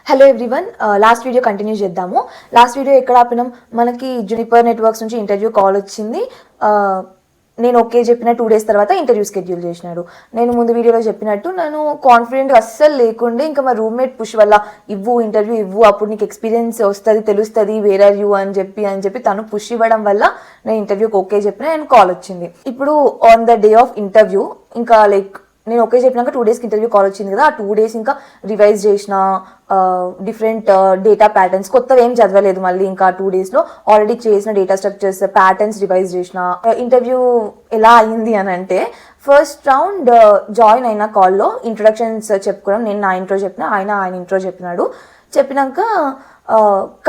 Hello everyone, last video continue చేద్దాము. Last video ఎక్కడ ఆపినాం? మనకి జునిపర్ నెట్వర్క్స్ నుంచి ఇంటర్వ్యూ కాల్ వచ్చింది. నేను ఓకే చెప్పిన 2 days తర్వాత ఇంటర్వ్యూ షెడ్యూల్ చేసినాడు. నేను ముందు వీడియోలో చెప్పినట్టు నేను కాన్ఫిడెంట్ అస్సలు లేకుండే, ఇంకా మా రూమ్మేట్ పుష్ వల్ల ఇంటర్వ్యూ ఇవ్వు, అప్పుడు నీకు ఎక్స్పీరియన్స్ వస్తుంది, తెలుస్తుంది వేర్ ఆర్ యూ అని చెప్పి తను పుష్ ఇవ్వడం వల్ల నేను ఇంటర్వ్యూకి ఓకే చెప్పిన. నేను కాల్ వచ్చింది. ఇప్పుడు on the day of interview ఇంకా నేను ఓకే చెప్పినాక 2 days ఇంటర్వ్యూ కాల్ వచ్చింది కదా, ఆ 2 days ఇంకా రివైజ్ చేసిన డిఫరెంట్ డేటా ప్యాటర్న్స్, కొత్తగా ఏం చదవలేదు. మళ్ళీ ఇంకా 2 daysలో ఆల్రెడీ చేసిన డేటా స్ట్రక్చర్స్ ప్యాటర్న్స్ రివైజ్ చేసిన. ఇంటర్వ్యూ ఎలా అయింది అని అంటే, ఫస్ట్ రౌండ్ జాయిన్ అయిన కాల్లో ఇంట్రొడక్షన్స్ చెప్పుకున్నాం. నేను నా ఇంట్రో చెప్పిన, ఆయన ఇంట్రో చెప్పినాడు. చెప్పినాక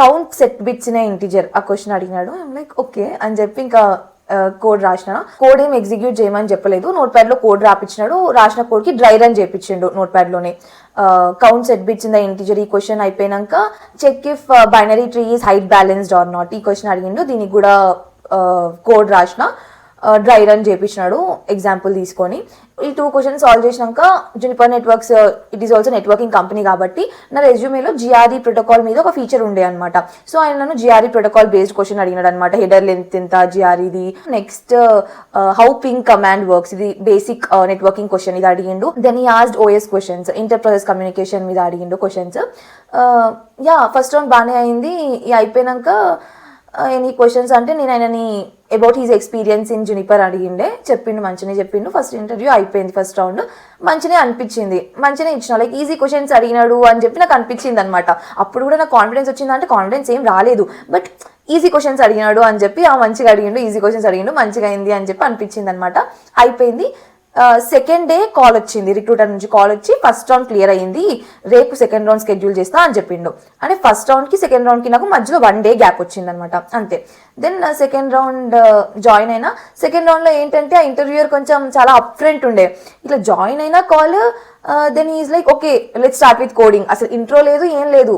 count set bits in integer ఆ క్వశ్చన్ అడిగినాడు. ఐమ్ లైక్ ఓకే అని చెప్పి ఇంకా కోడ్ రాసిన. కోడ్ ఏం ఎగ్జిక్యూట్ చేయమని చెప్పలేదు, నోట్ ప్యాడ్ లో కోడ్ రాపించినాడు. రాసిన కోడ్ కి డ్రై రన్ చేయించిండు నోట్ ప్యాడ్ లోనే. Count set bits in the integer ఈ క్వశ్చన్ అయిపోయినాక check if binary tree is height balanced or not ఈ క్వశ్చన్ అడిగిండు. దీనికి కూడా కోడ్ రాసిన, డ్రై రన్ చేయించినాడు ఎగ్జాంపుల్ తీసుకొని. ఈ 2 questions సాల్వ్ చేసినాక, Juniper networks it is also networking company కాబట్టి నా రెజ్యూమేలో జిఆర్ఈ ప్రోటోకాల్ మీద ఒక ఫీచర్ ఉండే అనమాట. సో ఆయన నన్ను జిఆర్ఈ ప్రోటోకాల్ బేస్డ్ క్వశ్చన్ అడిగినాడు అనమాట. హెడర్ లెంత్ ఎంత జిఆర్ఈది, next how ping command works, ఇది బేసిక్ నెట్వర్కింగ్ క్వశ్చన్ ఇది అడిగిండు. దెన్ ఈ asked OS questions, inter process communication మీద అడిగిండు క్వశ్చన్స్. ఫస్ట్ రౌండ్ బాగానే అయింది. అయిపోయినాక ఎనీ క్వశ్చన్స్ అంటే నేను ఆయనని about his experience in Juniper అడిగిండే. మంచిగా చెప్పిండు. ఫస్ట్ ఇంటర్వ్యూ అయిపోయింది. ఫస్ట్ రౌండ్ మంచిగా అనిపించింది, మంచిగా ఇచ్చిన. ఈజీ క్వశ్చన్స్ అడిగినాడు అని చెప్పి నాకు అనిపించింది అనమాట. అప్పుడు కూడా నాకు కాన్ఫిడెన్స్ వచ్చిందంటే కాన్ఫిడెన్స్ ఏం రాలేదు, బట్ ఈజీ క్వశ్చన్స్ అడిగినాడు అని చెప్పి మంచిగా అడిగిండు, ఈజీ క్వశ్చన్స్ అడిగిండు, మంచిగా అయింది అని చెప్పి అనిపించింది అనమాట. అయిపోయింది. సెకండ్ డే కాల్ వచ్చింది, రిక్రూటర్ నుంచి కాల్ వచ్చి ఫస్ట్ రౌండ్ క్లియర్ అయ్యింది, రేపు సెకండ్ రౌండ్ షెడ్యూల్ చేస్తా అని చెప్పిండు. అంటే ఫస్ట్ రౌండ్కి సెకండ్ రౌండ్కి నాకు మధ్యలో 1 day గ్యాప్ వచ్చింది అనమాట, అంతే. దెన్ సెకండ్ రౌండ్ జాయిన్ అయినా. సెకండ్ రౌండ్లో ఏంటంటే ఆ ఇంటర్వ్యూయర్ కొంచెం చాలా అప్ ఫ్రంట్ ఉండే. ఇట్లా జాయిన్ అయినా call, then is like okay let's start with coding. అసలు ఇంట్రో లేదు, ఏం లేదు,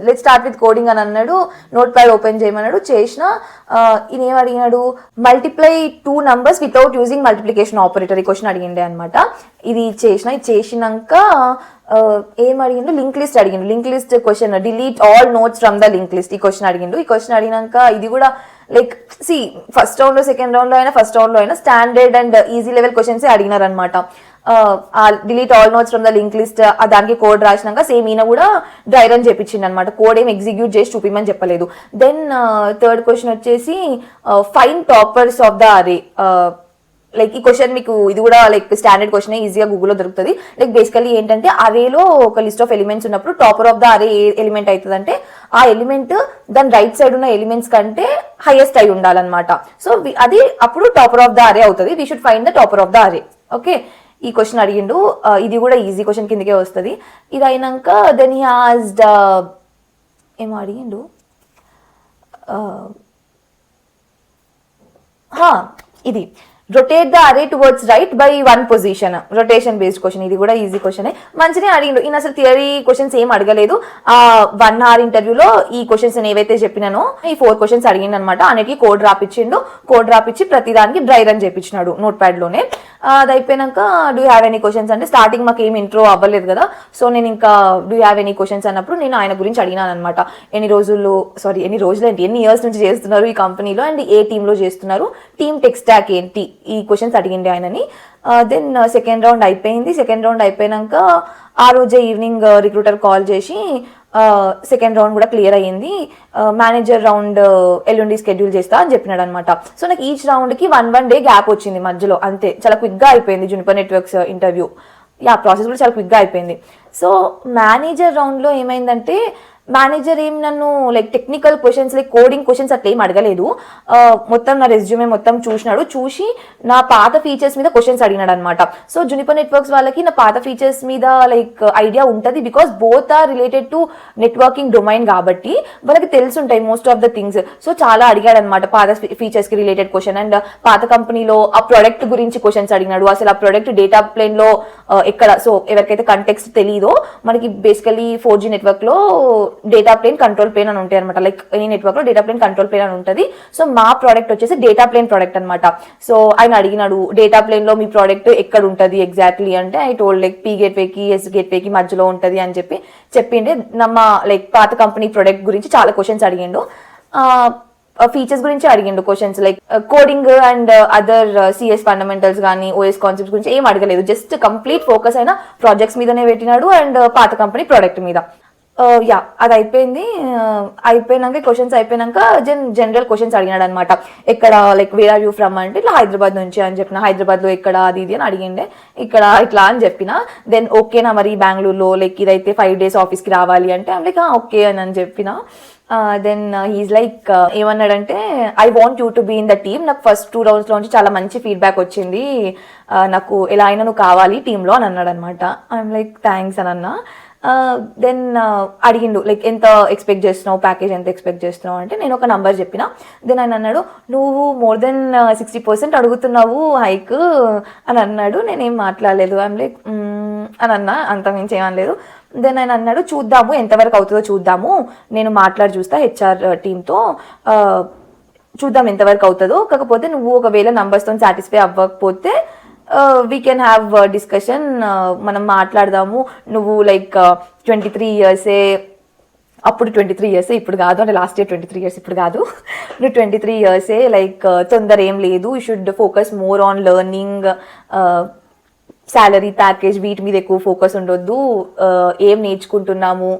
లెట్స్ స్టార్ట్ విత్ కోడింగ్ అని అన్నాడు. నోట్ ప్యాడ్ ఓపెన్ చేయమన్నాడు, చేసిన. ఈయన ఏం అడిగినాడు, multiply 2 numbers without using multiplication operator ఈ క్వశ్చన్ అడిగిండే అనమాట. ఇది చేసినాక ఏం అడిగిండు, లింక్ లిస్ట్ అడిగిండు. Link list question, delete all notes from the link list ఈ క్వశ్చన్ అడిగిండు. ఈ క్వశ్చన్ అడిగినాక ఇది కూడా ఫస్ట్ రౌండ్ లో సెకండ్ రౌండ్ లో అయినా ఫస్ట్ రౌండ్ లో అయినా standard and easy level questions అడిగినారు అనమాట. Delete all notes from the link list దానికి కోడ్ రాసినాక సేమ్ ఈయన కూడా డ్రై రన్ చేయించింది అనమాట. కోడ్ ఏం ఎగ్జిక్యూట్ చేసి చూపిమని చెప్పలేదు. దెన్ థర్డ్ క్వశ్చన్ వచ్చేసి ఫైన్ టాపర్స్ ఆఫ్ ద అరే. ఈ క్వశ్చన్ మీకు ఇది కూడా స్టాండర్డ్ క్వశ్చన్, ఈజీగా గూగుల్లో దొరుకుతుంది. బేసికలీ ఏంటంటే అరేలో ఒక లిస్ట్ ఆఫ్ ఎలిమెంట్స్ ఉన్నప్పుడు టాపర్ ఆఫ్ ద అరే ఏ ఎలిమెంట్ అవుతుంది అంటే ఆ ఎలిమెంట్ దాని రైట్ సైడ్ ఉన్న ఎలిమెంట్స్ కంటే హైయెస్ట్ అయి ఉండాలన్నమాట. సో అది అప్పుడు టాపర్ ఆఫ్ ద అరే అవుతుంది. We should find the topper of the అరే. ఓకే, ఈ క్వశ్చన్ అడిగిండు. ఇది కూడా ఈజీ క్వశ్చన్ కిందకే వస్తుంది. ఇది అయినాక దెన్ హీ ఆస్డ్ ఏమో అడిగిండు, ఇది రొటేట్ ద అరే towards right by 1 position, rotation based question. ఇది కూడా ఈజీ క్వశ్చన్, మంచిగా అడిగిండు. ఈయన అసలు థియరీ క్వశ్చన్స్ ఏం అడగలేదు. 1 hour ఇంటర్వ్యూలో ఈ క్వశ్చన్స్ నేను ఏవైతే చెప్పినానో ఈ 4 questions అడిగిండు అనమాట. అన్నిటికీ కోడ్ రాపిచ్చిండు. కోడ్ రాపిచ్చి ప్రతిదానికి డ్రై రన్ చేయించినాడు నోట్ ప్యాడ్ లోనే. అది అయిపోయినాక డూ హ్యావ్ ఎనీ క్వశ్చన్స్ అంటే, స్టార్టింగ్ మాకు ఏం ఇంట్రో అవ్వలేదు కదా, సో నేను ఇంకా డూ హ్యావ్ ఎనీ క్వశ్చన్స్ అన్నప్పుడు నేను ఆయన గురించి అడిగినాను అనమాట. ఎన్ని రోజులు ఏంటి, ఎన్ని ఇయర్స్ నుంచి చేస్తున్నారు ఈ కంపెనీలో అండ్ ఏ టీంలో చేస్తున్నారు, టీమ్ టెక్ స్టాక్ ఏంటి, ఈ క్వశ్చన్స్ అడిగిండే ఆయనని. దెన్ సెకండ్ రౌండ్ అయిపోయింది. సెకండ్ రౌండ్ అయిపోయినాక ఆ రోజే ఈవినింగ్ రిక్రూటర్ కాల్ చేసి సెకండ్ రౌండ్ కూడా క్లియర్ అయ్యింది, మేనేజర్ రౌండ్ ఎల్లుండి షెడ్యూల్ చేస్తా అని చెప్పినాడు అనమాట. సో నాకు ఈచ్ రౌండ్కి 1 day గ్యాప్ వచ్చింది మధ్యలో, అంతే. చాలా క్విక్గా అయిపోయింది జునిపర్ నెట్వర్క్స్ ఇంటర్వ్యూ. ప్రాసెస్ కూడా చాలా క్విక్గా అయిపోయింది. సో మేనేజర్ రౌండ్లో ఏమైందంటే, మేనేజర్ ఏం నన్ను టెక్నికల్ క్వశ్చన్స్ కోడింగ్ క్వశ్చన్స్ అట్లా ఏం అడగలేదు. మొత్తం నా రెజ్యూమే మొత్తం చూసినాడు. చూసి నా పాత ఫీచర్స్ మీద క్వశ్చన్స్ అడిగినాడు అనమాట. సో జునిపర్ నెట్వర్క్స్ వాళ్ళకి నా పాత ఫీచర్స్ మీద ఐడియా ఉంటుంది, because both are related to networking domain కాబట్టి వాళ్ళకి తెలిసి ఉంటాయి most of the things. So చాలా అడిగాడు అనమాట పాత ఫీచర్స్ కి రిలేటెడ్ క్వశ్చన్. అండ్ పాత కంపెనీలో ఆ ప్రొడక్ట్ గురించి క్వశ్చన్స్ అడిగినాడు. అసలు ఆ ప్రొడక్ట్ డేటా ప్లేన్ లో ఎక్కడ, సో ఎవరికైతే కంటెక్స్ట్ తెలియదో, మనకి బేసికలీ 4G నెట్వర్క్ లో డేటా ప్లేన్, కంట్రోల్ ప్లేన్ అని ఉంటాయి అనమాట. లైక్ ఎనీ నెట్వర్క్ లో డేటా ప్లేన్, కంట్రోల్ ప్లేన్ అని ఉంటుంది. సో మా ప్రోడక్ట్ వచ్చేసి డేటా ప్లేన్ ప్రోడక్ట్ అనమాట. సో ఆయన అడిగినాడు డేటా ప్లేన్ లో మీ ప్రోడక్ట్ ఎక్కడ ఉంటుంది ఎగ్జాక్ట్లీ అంటే, ఐ టోల్డ్ లైక్ పీ గేట్వేకి ఎస్ గేట్వేకి మధ్యలో ఉంటుంది అని చెప్పిండే. నమ్మ లైక్ పాత కంపెనీ ప్రొడక్ట్ గురించి చాలా క్వశ్చన్స్ అడిగిండు. ఫీచర్స్ గురించి అడిగిండు questions, like coding and other CS fundamentals కానీ ఓఎస్ కాన్సెప్ట్స్ గురించి ఏం అడగలేదు. జస్ట్ కంప్లీట్ ఫోకస్ అయిన ప్రాజెక్ట్స్ మీదనే పెట్టినాడు అండ్ పాత కంపెనీ ప్రోడక్ట్ మీద. యా అది అయిపోయింది. అయిపోయినాక క్వశ్చన్స్ అయిపోయినాక జనరల్ క్వశ్చన్స్ అడిగినాడు అనమాట. ఎక్కడ like where are you from అంటే ఇట్లా హైదరాబాద్ నుంచి అని చెప్పిన. హైదరాబాద్ లో ఎక్కడ అది ఇది అని అడిగిండే. ఇక్కడ ఇట్లా అని చెప్పిన. దెన్ ఓకేనా మరి బెంగళూరులో లైక్ ఇదైతే 5 days ఆఫీస్కి రావాలి అంటే లైక్ ఓకే అని చెప్పిన. దెన్ హీస్ లైక్ ఏమన్నాడంటే I want you to be in the team. నాకు ఫస్ట్ 2 rounds లో నుంచి చాలా మంచి ఫీడ్బ్యాక్ వచ్చింది, నాకు ఎలా అయినా నువ్వు కావాలి టీంలో అని అన్నాడు అనమాట. ఐఎమ్ లైక్ థ్యాంక్స్ అని అన్నా. దెన్ అడిగిండు లైక్ ఎంత ఎక్స్పెక్ట్ చేస్తున్నావు, ప్యాకేజ్ ఎంత ఎక్స్పెక్ట్ చేస్తున్నావు అంటే నేను ఒక నంబర్ చెప్పిన. దెన్ ఆయన అన్నాడు నువ్వు మోర్ దెన్ 60% అడుగుతున్నావు హైక్ అని అన్నాడు. నేనేం మాట్లాడలేదు. ఐఎమ్ లైక్ అని అన్నా, అంత మించి ఏమనలేదు. దెన్ ఆయన అన్నాడు చూద్దాము ఎంతవరకు అవుతుందో చూద్దాము, నేను మాట్లాడి చూస్తా హెచ్ఆర్ టీంతో, చూద్దాం ఎంతవరకు అవుతుందో. కాకపోతే నువ్వు ఒకవేళ నంబర్స్తో సాటిస్ఫై అవ్వకపోతే వీ కెన్ హ్యావ్ డిస్కషన్, మనం మాట్లాడదాము. నువ్వు లైక్ 23 years, అప్పుడు 23 years ఇప్పుడు కాదు అంటే లాస్ట్ ఇయర్ 23 years ఇప్పుడు కాదు, నువ్వు 23 years, లైక్ తొందర ఏం లేదు, you should focus more on learning, salary package వీటి మీద ఎక్కువ ఫోకస్ ఉండొద్దు, ఏం నేర్చుకుంటున్నాము,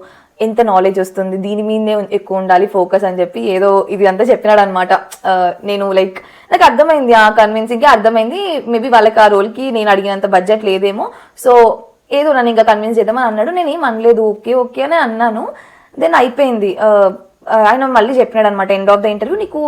ఎంత నాలెడ్జ్ వస్తుంది దీని మీదనే ఎక్కువ ఉండాలి ఫోకస్ అని చెప్పి ఏదో ఇది అంతా చెప్పినాడు అనమాట. నేను లైక్ నాకు అర్థమైంది, ఆ కన్విన్సింగ్కి అర్థమైంది. మేబీ వాళ్ళకి ఆ రోల్కి నేను అడిగినంత బడ్జెట్ లేదేమో, సో ఏదో నన్ను ఇంకా కన్విన్స్ చేద్దామని అన్నాడు. నేను ఏం అనలేదు, ఓకే ఓకే అనే అన్నాను. దెన్ అయిపోయింది. ఆయన మళ్ళీ చెప్పినాడు అనమాట ఎండ్ ఆఫ్ ద ఇంటర్వ్యూ, నీకు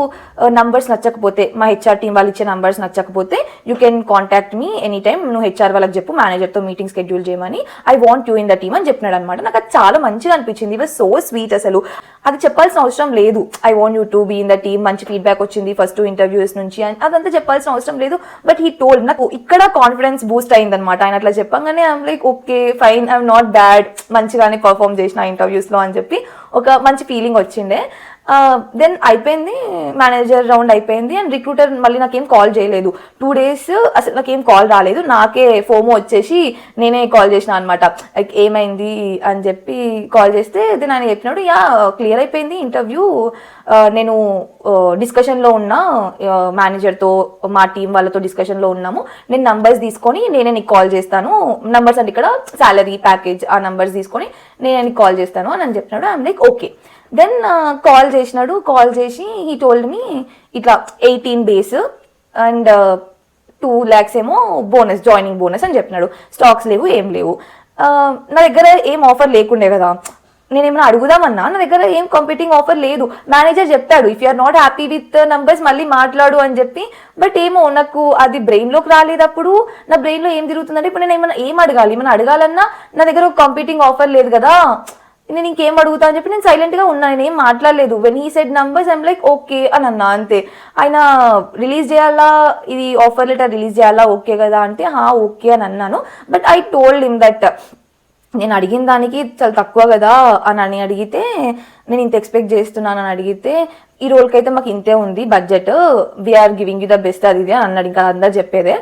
నంబర్స్ నచ్చకపోతే, మా హెచ్ఆర్ టీం వాళ్ళు ఇచ్చే నంబర్స్ నచ్చకపోతే you can contact me any time, నువ్వు హెచ్ఆర్ వాళ్ళకి చెప్పు మేనేజర్తో మీటింగ్ షెడ్యూల్ చేయమని, I want you in the team అని చెప్పినాడు అనమాట. నాకు అది చాలా మంచిగా అనిపించింది. It was so sweet. అసలు అది చెప్పాల్సిన అవసరం లేదు, I want you to be in the team, మంచి ఫీడ్బ్యాక్ వచ్చింది ఫస్ట్ 2 interviews నుంచి, అదంతా చెప్పాల్సిన అవసరం లేదు. బట్ హీ టోల్డ్, నాకు ఇక్కడ కాన్ఫిడెన్స్ బూస్ట్ అయింది అనమాట. ఆయన అట్లా చెప్పగానే I'm like okay fine, I'm not bad, మంచిగానే పర్ఫామ్ చేసిన ఇంటర్వ్యూస్లో అని చెప్పి ఒక మంచి ఫీలింగ్ వచ్చిండే. దెన్ అయిపోయింది, మేనేజర్ రౌండ్ అయిపోయింది అండ్ రిక్రూటర్ మళ్ళీ నాకేం కాల్ చేయలేదు. 2 days అసలు నాకేం కాల్ రాలేదు. నాకే ఫోమో వచ్చేసి నేనే కాల్ చేసిన అనమాట, లైక్ ఏమైంది అని చెప్పి కాల్ చేస్తే దెన్ ఆయన చెప్పినాడు యా క్లియర్ అయిపోయింది ఇంటర్వ్యూ, నేను డిస్కషన్లో ఉన్నా మేనేజర్తో, మా టీం వాళ్ళతో డిస్కషన్లో ఉన్నాము, నేను నంబర్స్ తీసుకొని నేనే నీకు కాల్ చేస్తాను, నంబర్స్ అంటే ఇక్కడ శాలరీ ప్యాకేజ్ ఆ నంబర్స్ తీసుకొని నేనే నీకు కాల్ చేస్తాను అని చెప్పినాడు. I'm like okay. Then call చేసినాడు, కాల్ చేసి హీ టోల్డ్ మీ ఇట్లా 18 days అండ్ 2 lakhs ఏమో బోనస్, జాయినింగ్ బోనస్ అని చెప్పినాడు. స్టాక్స్ లేవు, ఏం లేవు. నా దగ్గర ఏం ఆఫర్ లేకుండే కదా, నేనేమైనా అడుగుదామన్నా నా దగ్గర ఏం కంపీటింగ్ ఆఫర్ లేదు. మేనేజర్ చెప్తాడు if you're not happy with numbers మళ్ళీ మాట్లాడు అని చెప్పి. బట్ ఏమో నాకు అది బ్రెయిన్లోకి రాలేదు. అప్పుడు నా బ్రెయిన్లో ఏం తిరుగుతుందంటే ఇప్పుడు నేను ఏం అడగాలి, ఏమైనా అడగాలన్నా నా దగ్గర ఒక కంపీటింగ్ ఆఫర్ లేదు కదా, నేను ఇంకేం అడుగుతా అని చెప్పి నేను సైలెంట్గా ఉన్నా, నేను ఏం మాట్లాడలేదు. When he said numbers I'm like okay అని అన్నా అంతే. ఆయన రిలీజ్ చేయాలా, ఇది ఆఫర్ లెటర్ రిలీజ్ చేయాలా, ఓకే కదా అంటే ఓకే అని అన్నాను. But I told him that నేను అడిగిన దానికి చాలా తక్కువ కదా అని అడిగితే, నేను ఇంత ఎక్స్పెక్ట్ చేస్తున్నాను అని అడిగితే, ఈ రోల్కి అయితే మాకు ఇంతే ఉంది budget, we're giving you the best అది ఇది అని అన్నాడు. ఇంకా అందరు చెప్పేదే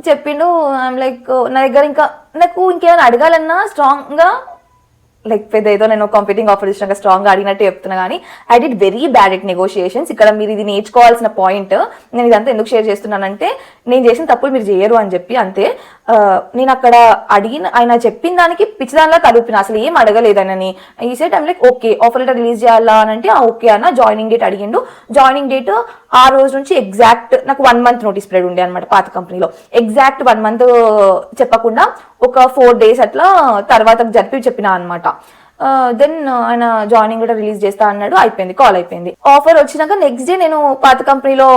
చెప్పిండు. ఐఎమ్ లైక్ నా దగ్గర ఇంకా నాకు ఇంకేమైనా అడగాలన్నా స్ట్రాంగ్గా లైక్ పెద్ద ఏదో నేను కంపీటింగ్ ఆఫర్ ఇచ్చినాక స్ట్రాంగ్గా అడిగినట్టు చెప్తున్నా కానీ I did very bad at negotiations. ఇక్కడ మీరు ఇది నేర్చుకోవాల్సిన పాయింట్. నేను ఇదంతా ఎందుకు షేర్ చేస్తున్నానంటే నేను చేసిన తప్పులు మీరు చేయరు అని చెప్పి అంతే. నేను అక్కడ ఆయన చెప్పిన దానికి పిచ్చిదానిలా తలుపిన, అసలు ఏం అడగలేదనని. ఈ set I'm like okay offer letter release చేయాలా అని అంటే ఓకే అన్న. జాయినింగ్ డేట్ అడిగిండు. జాయినింగ్ డేట్ ఆ రోజు నుంచి ఎగ్జాక్ట్ నాకు 1 month నోటీస్ పీరియడ్ ఉండే అనమాట పాత కంపెనీలో. ఎగ్జాక్ట్ 1 month చెప్పకుండా ఒక 4 days అట్లా తర్వాత జరిపి చెప్పినా అనమాట. దెన్ ఆయన జాయినింగ్ కూడా రిలీజ్ చేస్తా అన్నాడు. అయిపోయింది, కాల్ అయిపోయింది. ఆఫర్ వచ్చినాక నెక్స్ట్ డే నేను పాత కంపెనీలో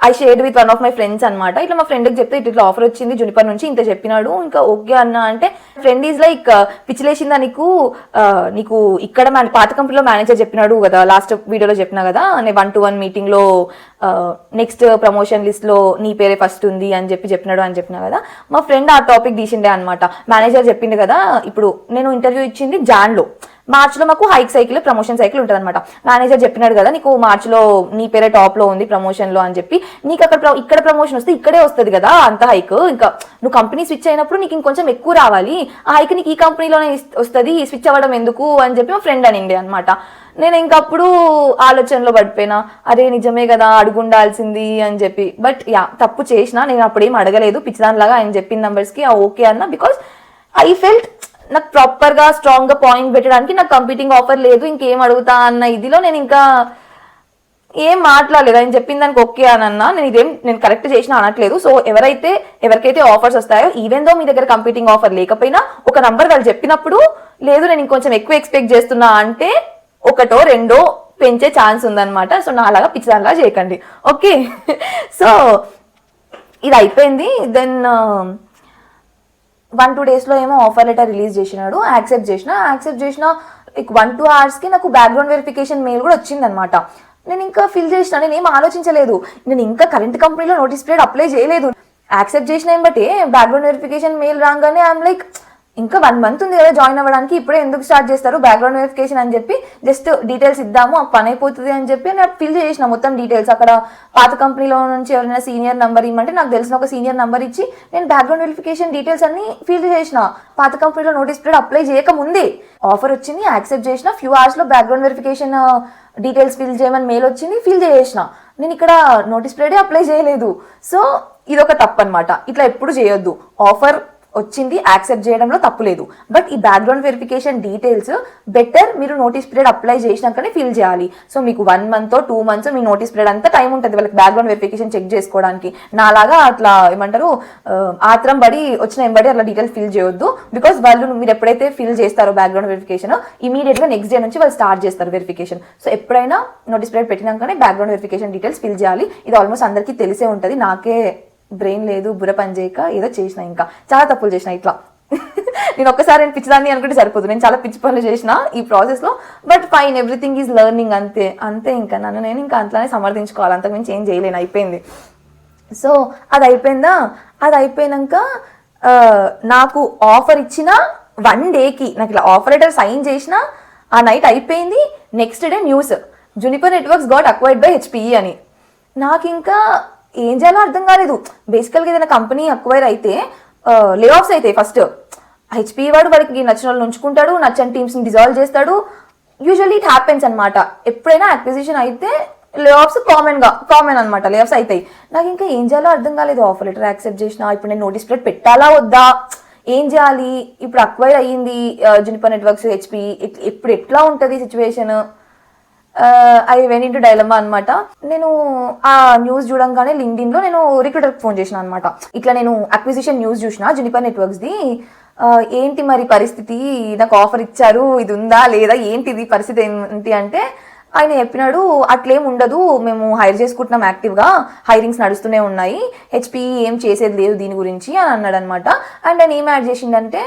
I shared with one of my friends అనమాట. ఇట్లా మా ఫ్రెండ్కి చెప్తే ఇట్లా ఆఫర్ వచ్చింది జునిపర్ నుంచి ఇంత చెప్పినాడు, ఇంకా ఓకే అన్న అంటే ఫ్రెండ్ ఈజ్ లైక్ పిచ్చిలేసిందా నీకు ఇక్కడ పాత కంపెనీలో మేనేజర్ చెప్పినాడు కదా, లాస్ట్ వీడియోలో చెప్పినా కదా నేను 1-to-1 మీటింగ్లో నెక్స్ట్ ప్రమోషన్ లిస్ట్లో నీ పేరే ఫస్ట్ ఉంది అని చెప్పినాడు అని చెప్పినా కదా. మా ఫ్రెండ్ ఆ టాపిక్ తీసిండే అనమాట. మేనేజర్ చెప్పిండు కదా, ఇప్పుడు నేను ఇంటర్వ్యూ ఇచ్చింది జాన్లో, మార్చ్లో మాకు హైక్ సైకిల్ ప్రమోషన్ సైకిల్ ఉంటుంది అనమాట. మేనేజర్ చెప్పినాడు కదా నీకు మార్చ్లో నీ పేరే టాప్లో ఉంది ప్రమోషన్లో అని చెప్పి, నీకు అక్కడ ఇక్కడ ప్రమోషన్ వస్తే ఇక్కడే వస్తుంది కదా అంత హైక్, ఇంకా నువ్వు కంపెనీ స్విచ్ అయినప్పుడు నీకు ఇంకొంచెం ఎక్కువ రావాలి, ఆ హైక్ నీకు ఈ కంపెనీలోనే వస్తుంది, స్విచ్ అవ్వడం ఎందుకు అని చెప్పి మా ఫ్రెండ్ అనిండే అనమాట. నేను ఇంకప్పుడు ఆలోచనలో పడిపోయినా, అరే నిజమే కదా అడుగుండాల్సింది అని చెప్పి. బట్ యా తప్పు చేసిన, నేను అప్పుడేం అడగలేదు పిచ్చిదానిలాగా ఆయన చెప్పిన నెంబర్స్కి ఓకే అన్న. బికాస్ ఐ ఫెల్ట్ నాకు ప్రాపర్గా స్ట్రాంగ్గా పాయింట్ పెట్టడానికి నాకు కంపీటింగ్ ఆఫర్ లేదు, ఇంకేం అడుగుతా అన్న ఇదిలో నేను ఇంకా ఏం మాట్లాడలేదు. ఆయన చెప్పిన దానికి ఓకే అని అన్నా. నేను కరెక్ట్ చేసిన అనట్లేదు. సో ఎవరికైతే ఆఫర్స్ వస్తాయో ఈవెన్ దో మీ దగ్గర కంపీటింగ్ ఆఫర్ లేకపోయినా ఒక నంబర్ వాళ్ళు చెప్పినప్పుడు లేదు నేను ఇంకొంచెం ఎక్కువ ఎక్స్పెక్ట్ చేస్తున్నా అంటే ఒకటో రెండో పెంచే ఛాన్స్ ఉందన్నమాట. సో నాలాగా పిచ్చిదానిలా చేయకండి, ఓకే. సో ఇది అయిపోయింది. దెన్ 1-2 డేస్లో ఏమో ఆఫర్ లెటర్ రిలీజ్ చేసినాడు. యాక్సెప్ట్ చేసిన లైక్ 1-2 అవర్స్కి నాకు బ్యాక్గ్రౌండ్ వెరిఫికేషన్ మెయిల్ కూడా వచ్చిందనమాట. నేను ఇంకా ఫిల్ చేసిన, నేను ఏం ఆలోచించలేదు. నేను ఇంకా కరెంట్ కంపెనీలో నోటీస్ పీరియడ్ అప్లై చేయలేదు. యాక్సెప్ట్ చేసిన బట్టి బ్యాక్గ్రౌండ్ వెరిఫికేషన్ మెయిల్ రాగానే ఐఎమ్ లైక్ ఇంకా 1 మంత్ ఉంది కదా జాయిన్ అవ్వడానికి, ఇప్పుడే ఎందుకు స్టార్ట్ చేస్తారు బ్యాక్గ్రౌండ్ వెరిఫికేషన్ అని చెప్పి జస్ట్ డీటెయిల్స్ ఇద్దాము పని అయిపోతుంది అని చెప్పి నేను ఫిల్ చేసిన మొత్తం డీటెయిల్స్. అక్కడ పాత కంపెనీలో నుంచి ఎవరైనా సీనియర్ నెంబర్ ఇవ్వమంటే నాకు తెలిసిన ఒక సీనియర్ నెంబర్ ఇచ్చి నేను బ్యాక్గ్రౌండ్ వెరిఫికేషన్ డీటెయిల్స్ అన్ని ఫిల్ చేసిన. పాత కంపెనీలో నోటీస్ పీరియడ్ అప్లై చేయక ముందే ఆఫర్ వచ్చింది, యాక్సెప్ట్ చేసిన. ఫ్యూ అవర్స్లో బ్యాక్గ్రౌండ్ వెరిఫికేషన్ డీటెయిల్స్ ఫిల్ చేయమని మెయిల్ వచ్చింది, ఫిల్ చేసిన. నేను ఇక్కడ నోటీస్ పీరియడ్ అప్లై చేయలేదు. సో ఇదొక తప్పు అనమాట. ఇట్లా ఎప్పుడు చేయొద్దు. ఆఫర్ వచ్చింది యాక్సెప్ట్ చేయడంలో తప్పు లేదు, బట్ ఈ బ్యాక్గ్రౌండ్ వెరిఫికేషన్ డీటెయిల్స్ బెటర్ మీరు నోటీస్ పీరియడ్ అప్లై చేసినాకనే ఫిల్ చేయాలి. సో మీకు 1 month 2 months మీ నోటీస్ పీరియడ్ అంతా టైం ఉంటుంది వాళ్ళకి బ్యాక్గ్రౌండ్ వెరిఫికేషన్ చెక్ చేసుకోవడానికి. నాలాగా అట్లా ఏమంటారు ఆత్రం పడి వచ్చిన ఎంబడి అట్లా డీటెయిల్స్ ఫిల్ చేయొద్దు. బికాస్ వాళ్ళు మీరు ఎప్పుడైతే ఫిల్ చేస్తారో బ్యాక్గ్రౌండ్ వెరిఫికేషన్ ఇమీడియట్గా నెక్స్ట్ డే నుంచి వాళ్ళు స్టార్ట్ చేస్తారు వెరిఫికేషన్. సో ఎప్పుడైనా నోటీస్ పీరియడ్ పెట్టినాకనే బ్యాక్గ్రౌండ్ వెరిఫికేషన్ డీటెయిల్స్ ఫిల్ చేయాలి. ఇది ఆల్మోస్ట్ అందరికీ తెలిసే ఉంటుంది. నాకే బ్రెయిన్ లేదు, బుర్ర పని చేయక ఏదో చేసిన, ఇంకా చాలా తప్పులు చేసిన. ఇట్లా నేను ఒక్కసారి పిచ్చిదాన్ని అనుకుంటే సరిపోదు, నేను చాలా పిచ్చి పనులు చేసిన ఈ ప్రాసెస్లో. But fine, everything is learning, అంతే. ఇంకా నేను ఇంకా అంతలానే సమర్థించుకోవాలి, అంతకుమించి ఏం చేయలేను, అయిపోయింది. సో అది అయిపోయినాక నాకు ఆఫర్ ఇచ్చిన 1 dayకి నాకు ఇలా ఆఫర్ లెటర్ సైన్ చేసిన ఆ నైట్ అయిపోయింది. Next day news, Juniper networks got acquired by HPE అని. నాకు ఇంకా ఏం చేయాలో అర్థం కాలేదు. బేసికల్గా ఏదైనా కంపెనీ అక్వైర్ అయితే లే ఆఫ్స్ అయితే ఫస్ట్ HPE వాడికి నచ్చిన వాళ్ళు ఉంచుకుంటాడు, నచ్చని టీమ్స్ని డిజాల్వ్ చేస్తాడు. యూజువల్లీ ఇట్ హ్యాపెన్స్ అనమాట. ఎప్పుడైనా అక్విజిషన్ అయితే లే ఆఫ్స్ కామన్ అనమాట, లే ఆఫ్స్ అవుతాయి. నాకు ఇంకా ఏం చేయాలో అర్థం కాలేదు. ఆఫర్ లెటర్ యాక్సెప్ట్ చేసిన, ఇప్పుడు నేను నోటీస్ పీరియడ్ పెట్టాలా వద్దా, ఏం చేయాలి, ఇప్పుడు అక్వైర్ అయ్యింది జునిపర్ నెట్వర్క్స్ HPE, ఇప్పుడు ఎట్లా ఉంటుంది situation. I when in to dilemma అనమాట. నేను ఆ న్యూస్ చూడంగానే లింక్డ్ఇన్లో నేను రిక్రూటర్కి ఫోన్ చేసిన అనమాట. ఇట్లా నేను అక్విజిషన్ న్యూస్ చూసిన జునిపర్ నెట్వర్క్స్ది, ఏంటి మరి పరిస్థితి, నాకు ఆఫర్ ఇచ్చారు, ఇది ఉందా లేదా, ఏంటిది పరిస్థితి ఏంటి అంటే ఆయన చెప్పినాడు అట్లేం ఉండదు, మేము హైర్ చేసుకుంటున్నాం, యాక్టివ్గా హైరింగ్స్ నడుస్తూనే ఉన్నాయి, HPE ఏం చేసేది లేదు దీని గురించి అని అన్నాడు అనమాట. అండ్ ఆయన ఏం యాడ్ చేసిండంటే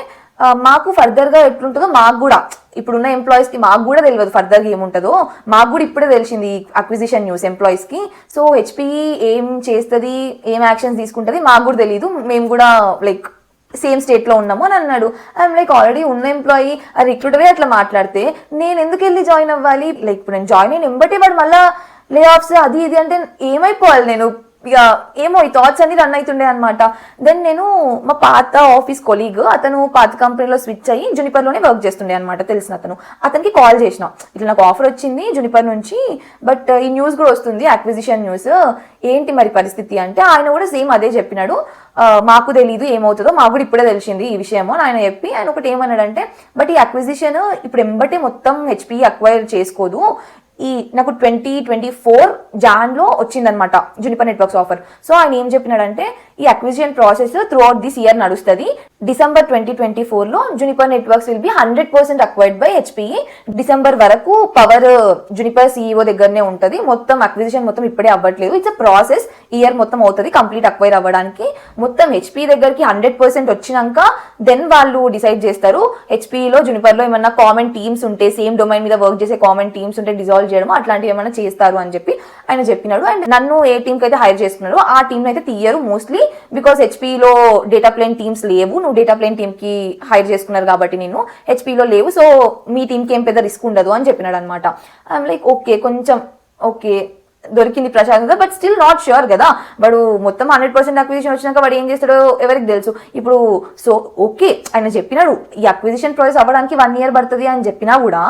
మాకు ఫర్దర్గా ఎట్లుంటుందో మాకు కూడా ఇప్పుడున్న ఎంప్లాయీస్కి మాకు కూడా తెలియదు ఫర్దర్గా ఏముంటుందో, మాకు కూడా ఇప్పుడే తెలిసింది అక్విజిషన్ న్యూస్ ఎంప్లాయీస్కి. సో HPE ఏం చేస్తుంది, ఏం యాక్షన్స్ తీసుకుంటుంది మాకు కూడా తెలియదు, మేము కూడా లైక్ సేమ్ స్టేట్లో ఉన్నాము అని అన్నాడు. ఐఎమ్ లైక్ ఆల్రెడీ ఉన్న ఎంప్లాయీ ఆ రిక్రూటరే అట్లా మాట్లాడితే నేను ఎందుకు వెళ్ళి జాయిన్ అవ్వాలి, లైక్ ఇప్పుడు నేను జాయిన్ అయిన ఎంబటే వాడు మళ్ళీ లే ఆఫ్స్ అది ఇది అంటే ఏమైపోవాలి నేను, ఇక ఏమో ఈ థాట్స్ అన్ని రన్ అవుతుండే అనమాట. దెన్ నేను మా పాత ఆఫీస్ కొలీగ్, అతను పాత కంపెనీలో స్విచ్ అయ్యి జునిపర్లోనే వర్క్ చేస్తుండే అనమాట, తెలిసిన అతనికి కాల్ చేసిన, ఇట్లా నాకు ఆఫర్ వచ్చింది జునిపర్ నుంచి, బట్ ఈ న్యూస్ కూడా వస్తుంది అక్విజిషన్ న్యూస్, ఏంటి మరి పరిస్థితి అంటే ఆయన కూడా సేమ్ అదే చెప్పినాడు, మాకు తెలీదు ఏమవుతుందో, మాకు కూడా ఇప్పుడే తెలిసింది ఈ విషయమో అని ఆయన చెప్పి ఆయన ఒకటి ఏమన్నాడంటే బట్ ఈ అక్విజిషన్ ఇప్పుడు ఎంబటే మొత్తం HPE అక్వైర్ చేసుకోదు, ఈ నాకు 2024 జాన్లో వచ్చిందనమాట జునిపర్ నెట్వర్క్స్ ఆఫర్. సో ఆయన ఏం చెప్పినాడంటే ఈ acquisition process throughout this year నడుస్తుంది. డిసెంబర్ 2024లో Juniper Networks will be 100% acquired by HPE. December వరకు పవర్ జునిపర్ CEO దగ్గరనే ఉంటుంది, మొత్తం అక్విజిషన్ మొత్తం ఇప్పుడే అవ్వట్లేదు, ఇట్స్ అ ప్రాసెస్, ఇయర్ మొత్తం అవుతుంది కంప్లీట్ అక్వైర్ అవ్వడానికి. మొత్తం HPE దగ్గరికి 100% వచ్చినాక దెన్ వాళ్ళు డిసైడ్ చేస్తారు HPEలో జునిపర్లో ఏమన్నా కామన్ టీమ్స్ ఉంటే, సేమ్ డొమైన్ మీద వర్క్ చేసే కామన్ టీమ్స్ ఉంటే డిజాల్వ్ చేయడం అట్లాంటివి ఏమైనా చేస్తారు అని చెప్పి ఆయన చెప్పినాడు. అండ్ నన్ను ఏ టీంకి అయితే హైర్ చేసుకున్నాడో ఆ టీంని అయితే తీయరు మోస్ట్లీ, బికాస్ హెచ్పీలో డేటా ప్లేన్ టీమ్స్ లేవు, నువ్వు డేటా ప్లేన్ టీమ్కి హైర్ చేసుకున్నారు కాబట్టి నేను హెచ్పీలో లేవు, సో మీ టీంకి ఏం పెద్ద రిస్క్ ఉండదు అని చెప్పినాడు అనమాట. ఐఎమ్ లైక్ ఓకే, కొంచెం ఓకే దొరికింది ప్రశాంతంగా, బట్ స్టిల్ నాట్ ష్యూర్ కదా. వాడు మొత్తం 100% అక్విజిషన్ వచ్చినాక వాడు ఏం చేస్తాడో ఎవరికి తెలుసు ఇప్పుడు. సో ఓకే, ఆయన చెప్పినాడు ఈ అక్విజిషన్ ప్రాసెస్ అవ్వడానికి 1 year పడుతుంది అని చెప్పినా కూడా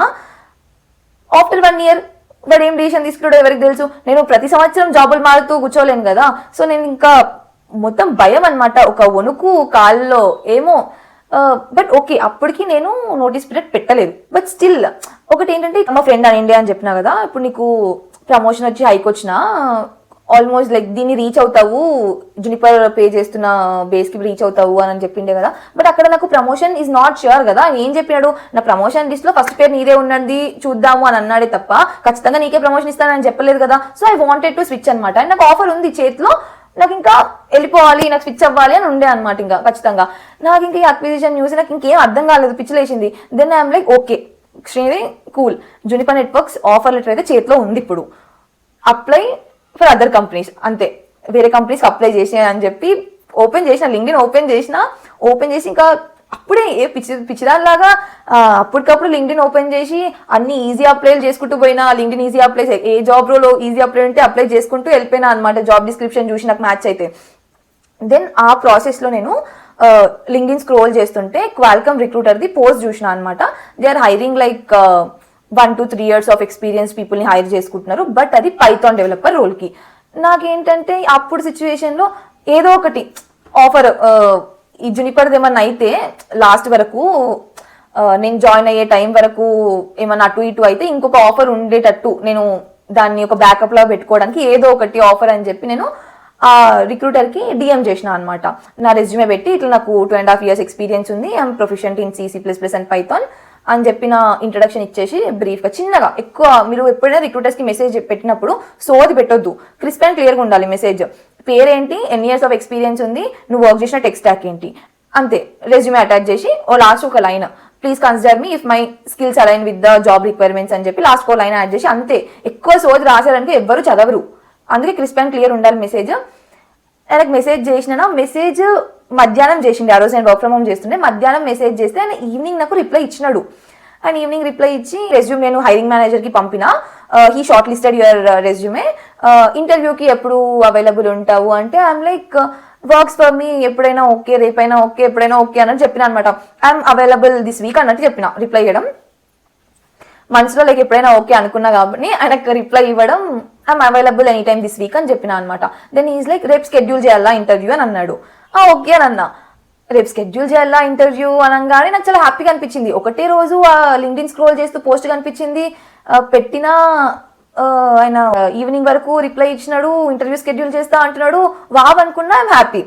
ఆఫ్టర్ 1 year వాడు ఏం డిసిషన్ తీసుకున్నాడో ఎవరికి తెలుసు. నేను ప్రతి సంవత్సరం జాబులు మారుతూ కూర్చోలేను కదా. సో నేను ఇంకా మొత్తం భయం అనమాట, ఒక వణుకు కాల్లో ఏమో. బట్ ఓకే, అప్పటికి నేను నోటీస్ పీరియడ్ పెట్టలేదు. బట్ స్టిల్ ఒకటి ఏంటంటే, మా ఫ్రెండ్ అని ఇండియా అని చెప్పినా కదా, ఇప్పుడు నీకు ప్రమోషన్ వచ్చి హైక్ వచ్చినా ఆల్మోస్ట్ లైక్ దీన్ని రీచ్ అవుతావు, జునిపర్ పే చేస్తున్న బేస్కి రీచ్ అవుతావు అని చెప్పిండే కదా. బట్ అక్కడ నాకు ప్రమోషన్ ఈజ్ నాట్ ష్యూర్ కదా. ఏం చెప్పినాడు, నా ప్రమోషన్ లిస్ట్లో ఫస్ట్ పేరు నీదే ఉన్నది చూద్దాము అని అన్నాడే తప్ప ఖచ్చితంగా నీకే ప్రమోషన్ ఇస్తానని చెప్పలేదు కదా. So I wanted to switch అనమాట. అండ్ నాకు ఆఫర్ ఉంది చేతిలో, నాకు ఇంకా వెళ్ళిపోవాలి, నాకు స్విచ్ అవ్వాలి అని ఉండే అనమాట. ఇంకా ఖచ్చితంగా నాకు ఇంకా ఈ అక్విజిషన్ న్యూస్ నాకు ఇంకేం అర్థం కాలేదు, పిచ్చిలేసింది. Then I'm like okay Srinidhi cool, Juniper Networks offer letter అయితే చేతిలో ఉంది, ఇప్పుడు అప్లై ఫర్ అదర్ కంపెనీస్, అంతే వేరే కంపెనీస్కి అప్లై చేసిన అని చెప్పి ఓపెన్ చేసిన, లింక్డ్ఇన్ ఓపెన్ చేసి ఇంకా అప్పుడే ఏ పిచ్చిదానిలాగా అప్పటికప్పుడు లింక్డ్ఇన్ ఓపెన్ చేసి అన్ని ఈజీ అప్లైలు చేసుకుంటూ పోయినా. లింక్డ్ఇన్ ఈజీ అప్లై, ఏ జాబ్ రోలో ఈజీ అప్లై ఉంటే అప్లై చేసుకుంటూ వెళ్ళిపోయినా అనమాట. జాబ్ డిస్క్రిప్షన్ చూసి నాకు మ్యాచ్ అయితే దెన్ ఆ ప్రాసెస్లో నేను లింక్డ్ఇన్ స్క్రోల్ చేస్తుంటే క్వాల్కమ్ రిక్రూటర్ది పోస్ట్ చూసిన అనమాట. They are hiring like 1 to 3 years of experience పీపుల్ని హైర్ చేసుకుంటున్నారు, బట్ అది పైథాన్ డెవలపర్ రోల్కి. నాకేంటంటే అప్పుడు సిచ్యువేషన్లో ఏదో ఒకటి ఆఫర్, ఈ జునిపర్ది ఏమన్నా అయితే లాస్ట్ వరకు నేను జాయిన్ అయ్యే టైం వరకు ఏమన్నా అటు ఇటు అయితే ఇంకొక ఆఫర్ ఉండేటట్టు నేను దాన్ని ఒక బ్యాకప్ లా పెట్టుకోవడానికి ఏదో ఒకటి ఆఫర్ అని చెప్పి నేను ఆ రిక్రూటర్కి డిఎం చేసిన అనమాట. నా రెజ్యూమే పెట్టి ఇట్లా నాకు 2.5 years ఎక్స్పీరియన్స్ ఉంది, I'm proficient in C++ and Python అని చెప్పిన ఇంట్రడక్షన్ ఇచ్చేసి బ్రీఫ్గా చిన్నగా. ఎక్కువ మీరు ఎప్పుడైనా రిక్రూటర్స్కి మెసేజ్ పెట్టినప్పుడు సోది పెట్టొద్దు, క్రిస్ప్ అండ్ క్లియర్గా ఉండాలి మెసేజ్. పేరేంటి, ఎన్ని ఇయర్స్ ఆఫ్ ఎక్స్పీరియన్స్ ఉంది, నువ్వు వర్క్ చేసిన టెక్ స్టాక్ ఏంటి, అంతే. రెజ్యూమే అటాచ్ చేసి ఓ లాస్ట్ ఒక line, please consider me if my skills align with the job requirements అని చెప్పి లాస్ట్ ఒక లైన్ యాడ్ చేసి అంతే. ఎక్కువ సోది రాశారనుకో ఎవ్వరు చదవరు, అందుకే క్రిస్ప్ అండ్ క్లియర్ ఉండాలి మెసేజ్. ఆయనకు మెసేజ్ చేసిన, మెసేజ్ మధ్యాహ్నం చేసిండే, ఆ రోజు నేను వర్క్ ఫ్రమ్ హోమ్ చేస్తుండే. మధ్యాహ్నం మెసేజ్ చేస్తే ఆయన ఈవినింగ్ నాకు రిప్లై ఇచ్చినాడు. అండ్ ఈవినింగ్ రిప్లై ఇచ్చి రెజ్యూమ్ నేను హైరింగ్ మేనేజర్కి పంపిన, he short listed your resume, ఇంటర్వ్యూకి ఎప్పుడు అవైలబుల్ ఉంటావు అంటే I'm like works for me, ఎప్పుడైనా ఓకే, రేపైనా ఓకే, ఎప్పుడైనా ఓకే అన్నట్టు చెప్పిన అనమాట. ఐఎమ్ అవైలబుల్ దిస్ వీక్ అన్నట్టు చెప్పిన రిప్లై చేయడం. మనసులో లైక్ ఎప్పుడైనా ఓకే అనుకున్నా కాబట్టి ఆయనకు రిప్లై ఇవ్వడం I'm available any time this week అని చెప్పిన అనమాట. దెన్ ఈజ్ లైక్ రేపు షెడ్యూల్ చేయాలా ఇంటర్వ్యూ అని అన్నాడు. ఓకే అని అన్నా. రేపు షెడ్యూల్ చేయాలా ఇంటర్వ్యూ అనగానే నాకు చాలా హ్యాపీగా అనిపించింది. ఒకటే రోజు ఆ లింక్డ్ఇన్ స్క్రోల్ చేస్తూ పోస్ట్ కనిపించింది, పెట్టిన ఆయన ఈవినింగ్ వరకు రిప్లై ఇచ్చినాడు, ఇంటర్వ్యూ షెడ్యూల్ చేస్తా అంటున్నాడు, వావ్ అనుకున్నా. I'm happy.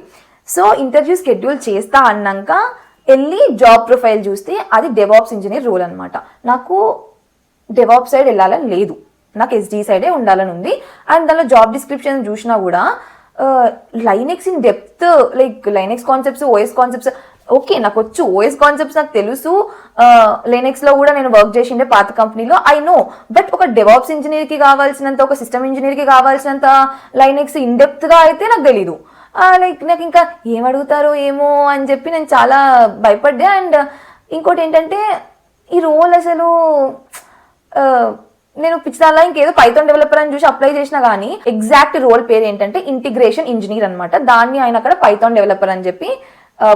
So interview schedule చేస్తా అన్నాక వెళ్ళి జాబ్ ప్రొఫైల్ చూస్తే అది డెవాప్స్ ఇంజనీర్ రోల్ అనమాట. నాకు డెవాప్ సైడ్ వెళ్ళాలని లేదు, నాకు ఎస్డి సైడే ఉండాలని ఉంది. అండ్ దానిలో జాబ్ డిస్క్రిప్షన్ చూసినా కూడా Linux in depth, like Linux concepts, OS concepts okay నాకు వచ్చు, ఓఎస్ కాన్సెప్ట్స్ నాకు తెలుసు, లైనెక్స్లో కూడా నేను వర్క్ చేసిండే పాత కంపెనీలో, ఐ నో. బట్ ఒక డెవాప్స్ ఇంజనీర్కి కావాల్సినంత, ఒక సిస్టమ్ ఇంజనీర్కి కావాల్సినంత లైనెక్స్ ఇన్ డెప్త్గా అయితే నాకు తెలీదు. లైక్ నాకు ఇంకా ఏం అడుగుతారో ఏమో అని చెప్పి నేను చాలా భయపడ్డా. అండ్ ఇంకోటి ఏంటంటే ఈ రోల్ అసలు నేను పిచ్చిదానిలా ఇంకేదో పైథాన్ డెవలపర్ అని చూసి అప్లై చేసినా కానీ ఎగ్జాక్ట్ రోల్ పేరు ఏంటంటే ఇంటిగ్రేషన్ ఇంజనీర్ అనమాట. దాన్ని ఆయన అక్కడ పైథాన్ డెవలపర్ అని చెప్పి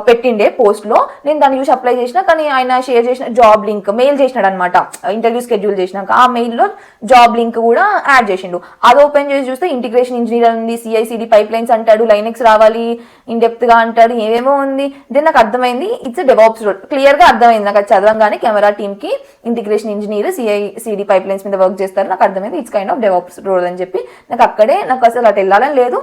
పెట్టిండే పోస్ట్లో. నేను దాన్ని చూసి అప్లై చేసిన, కానీ ఆయన షేర్ చేసిన జాబ్ లింక్ మెయిల్ చేసినాడు అనమాట. ఇంటర్వ్యూ షెడ్యూల్ చేసినాక ఆ మెయిల్లో జాబ్ లింక్ కూడా యాడ్ చేసిండు. అది ఓపెన్ చేసి చూస్తే ఇంటిగ్రేషన్ ఇంజనీర్ ఉంది, CI/CD పైప్ లైన్స్ అంటాడు, లైనెక్స్ రావాలి ఇన్ డెప్త్ గా అంటాడు, ఏమేమో ఉంది. దెన్ నాకు అర్థమైంది ఇట్స్ డెవాప్స్ రోల్, క్లియర్ గా అర్థమైంది నాకు. అది చదవంగానే కెమెరా టీమ్ కి integration engineer CI/CD pipelines మీద వర్క్ చేస్తారు, నాకు అర్థమైంది it's kind of DevOps role అని చెప్పి. నాకు అక్కడే నాకు అసలు అటు వెళ్ళాలని లేదు.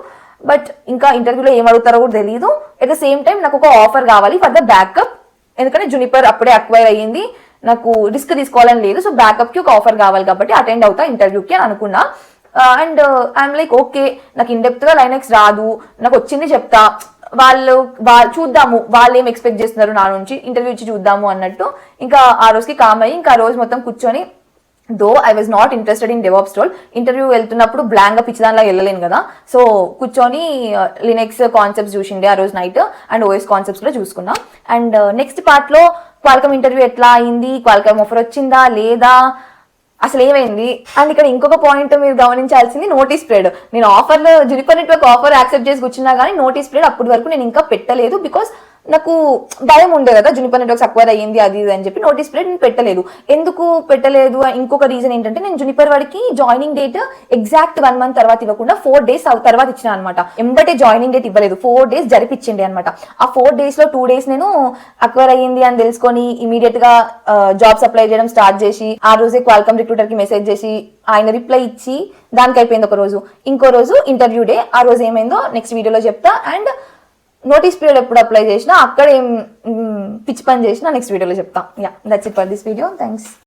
బట్ ఇంకా ఇంటర్వ్యూలో ఏం అడుగుతారో కూడా తెలియదు. ఎట్ ద సేమ్ టైం నాకు ఒక ఆఫర్ కావాలి ఫర్ ద బ్యాకప్, ఎందుకంటే జునిపర్ అప్పుడే అక్వైర్ అయ్యింది, నాకు రిస్క్ తీసుకోవాలని లేదు. సో బ్యాకప్కి ఒక ఆఫర్ కావాలి కాబట్టి అటెండ్ అవుతా ఇంటర్వ్యూకి అని అనుకున్నా. అండ్ ఐఎమ్ లైక్ ఓకే, నాకు ఇన్డెప్త్గా లైనెక్స్ రాదు, నాకు వచ్చింది చెప్తా, వాళ్ళు చూద్దాము వాళ్ళు ఏం ఎక్స్పెక్ట్ చేస్తున్నారు నా నుంచి, ఇంటర్వ్యూ ఇచ్చి చూద్దాము అన్నట్టు. ఇంకా ఆ రోజుకి కామ్ అయ్యి ఇంకా ఆ రోజు మొత్తం కూర్చొని though I was not interested in DevOps role. Interview వెళ్తున్నప్పుడు బ్లాంక్ గా పిచ్చిదానిలా వెళ్ళలేను కదా, సో కూర్చొని లినక్స్ కాన్సెప్ట్స్ చూసిండే ఆ రోజు నైట్, అండ్ ఓఎస్ కాన్సెప్ట్స్ కూడా చూసుకున్నా. అండ్ నెక్స్ట్ పార్ట్ లో క్వాల్కమ్ ఇంటర్వ్యూ ఎట్లా అయింది, క్వాల్కమ్ ఆఫర్ వచ్చిందా లేదా, అసలు ఏమైంది. అండ్ ఇక్కడ ఇంకొక పాయింట్ మీరు గమనించాల్సింది నోటీస్ పీరియడ్. నేను ఆఫర్లో జునిపర్ నెట్వర్క్ ఆఫర్ యాక్సెప్ట్ చేసి కూర్చున్నా కానీ నోటీస్ పీరియడ్ అప్పటి వరకు నేను ఇంకా పెట్టలేదు. బికాస్ నాకు భయం ఉండే కదా, జునిపర్ నెట్వర్క్స్ అక్వైర్ అయ్యింది అది ఇది అని చెప్పి నోటీస్ పీరియడ్ నేను పెట్టలేదు. ఎందుకు పెట్టలేదు, ఇంకొక రీజన్ ఏంటంటే నేను జునిపర్ వాడికి జాయినింగ్ డేట్ ఎగ్జాక్ట్ 1 month తర్వాత ఇవ్వకుండా 4 days తర్వాత ఇచ్చిన అనమాట. ఎంబటే జాయినింగ్ డేట్ ఇవ్వలేదు, 4 days జరిపించిండే అనమాట. ఆ 4 days లో 2 days నేను అక్వైర్ అయ్యింది అని తెలుసుకొని ఇమీడియట్ గా జాబ్స్ అప్లై చేయడం స్టార్ట్ చేసి, ఆ రోజే క్వాల్కమ్ రిక్రూటర్ కి మెసేజ్ చేసి ఆయన రిప్లై ఇచ్చి దానికి అయిపోయింది ఒక రోజు. ఇంకో రోజు ఇంటర్వ్యూ డే, ఆ రోజు ఏమైందో నెక్స్ట్ వీడియోలో చెప్తా. అండ్ నోటీస్ పీరియడ్ ఎప్పుడు అప్లై చేసినా, అక్కడ ఏం పిచ్చి పని చేసినా నెక్స్ట్ వీడియోలో చెప్తా. Yeah, that's it for this video. Thanks.